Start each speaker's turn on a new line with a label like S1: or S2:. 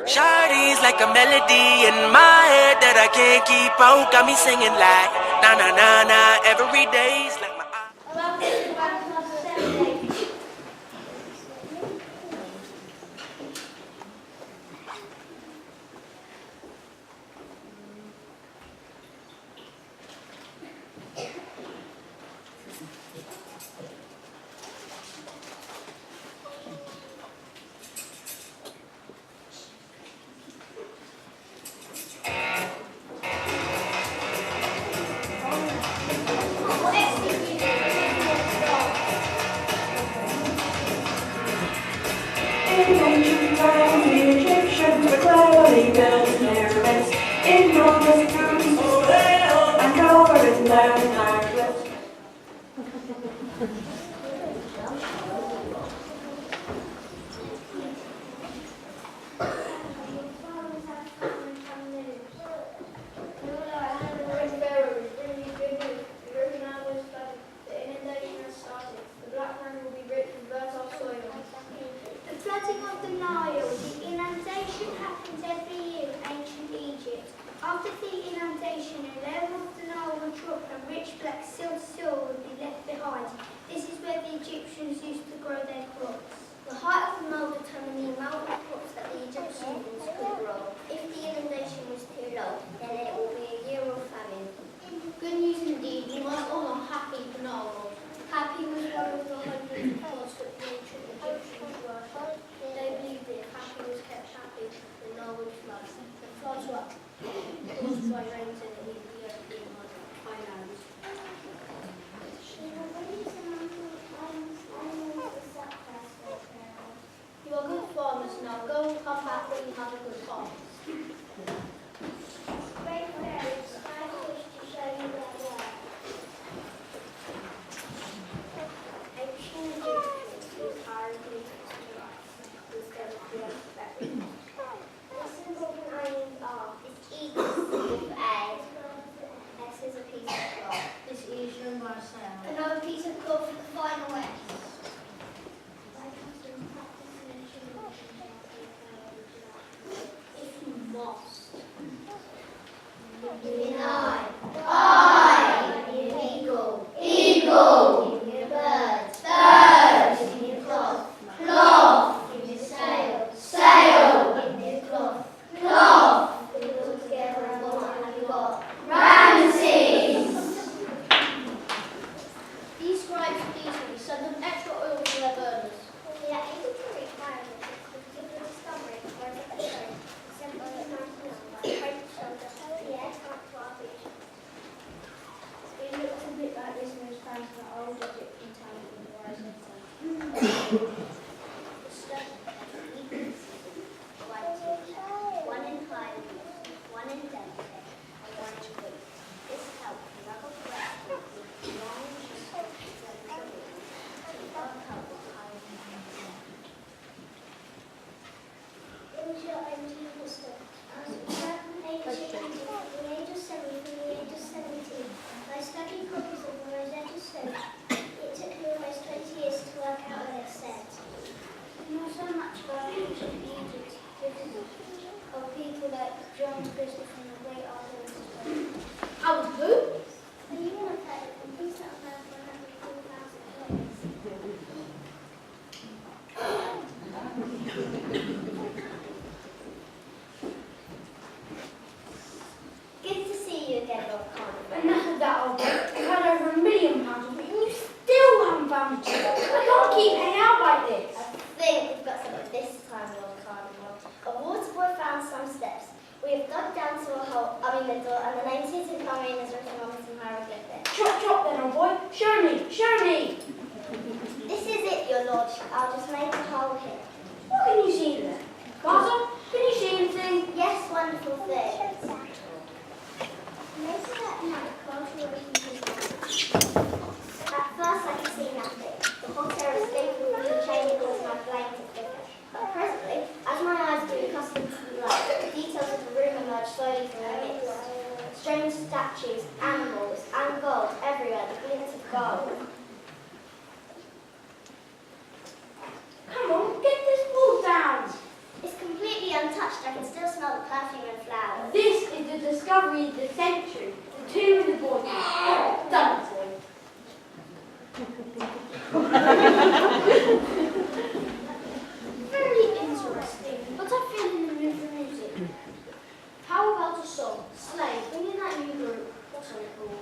S1: Shawty's like a melody in my head that I can't keep out. Got me singing like na na na na every day's like my
S2: Welcome to Rowan Class Assembly.
S3: In ancient times, the Egyptians were cleverly built pyramids in enormous tombs to sail and cover in their hieroglyphs.
S2: Flooding of the Nile. The inundation happens every year in ancient Egypt. After the inundation, a level of the Nile would drop and rich black silt soil would be left behind. This is where the Egyptians used to grow their crops. The height of the Nile determined the amount of crops that the Egyptians could grow. If the inundation was too low, then it will be a year of famine. Good news indeed. We must all know Happy the Nile. Happy was one of the hundreds of gods that the ancient Egyptians worshipped. They believed that if Happy was kept happy, the Nile would flood. The floods were caused by rains in the Ethiopian highlands. You are good farmers now. Go and come back when you have a good harvest. Great fairies, I wish to show you their work. Ancient Egyptians used hieroglyphs to write instead of the alphabet. The symbol behind R is E with A. S is a piece of cloth. This is your Marcel. Another piece of cloth with the final S. If you must. Give me an eye. Eye. Give me an eagle. Eagle. Give me a bird. Bird. Give me a cloth. Cloth. Give me a sail. Sail. Give me a cloth. Cloth. Put it all together and what have you got? Ramesses. These scribes would easily send them extra oil to their burners. Yeah, it would be required because of the discovery of the episode sent by the 99 by French soldier. Yes, that's what I wish. It looks a bit like this most fans of the old Egyptian town in the rising sun. The stone, eagles, white teeth, one in highland, one in delicate, and one in blue. This helped the rubber breast with long stripes and curly to dark out the highland and sun. It was your own evil stuff. From the age of 70 to the age of 17, I studied copies of the Rosetta Stone. It took me almost 20 years to work out what it said. Not so much about ancient Egypt, because of people like John Christopher and the great artists. I was who? Are you want to play the piece that found 104,000 players? Good to see you again, Lord Carnival.
S4: Enough of that, old boy. You've had over £1 million of it and you still haven't found a job. I can't keep hanging out like this.
S2: I think we've got something this time, Lord Carnival. A water boy found some steps. We have dug down to a hole, the door, and the name Susan Conway is written on some hieroglyphics.
S4: Chop then, old boy. Show me, show me.
S2: This is it, your lordship. I'll just make a hole here.
S4: What can you see there? Carter, can you see anything?
S2: Yes, wonderful things. Maybe that night, at first I could see nothing. The hot air escaping through the chimney caused my flame to flicker. But presently, as my eyes grew accustomed to the light, the details of the room emerged slowly from the mist. Strange statues, animals, and gold everywhere, the glint of gold.
S4: Come on, get this wall down.
S2: It's completely untouched. I
S4: the century, the two in the boy. Done, boy.
S2: Very interesting, but I feel in the mood for music.
S4: How about a song? Slade, bring in that new group. What's on it called?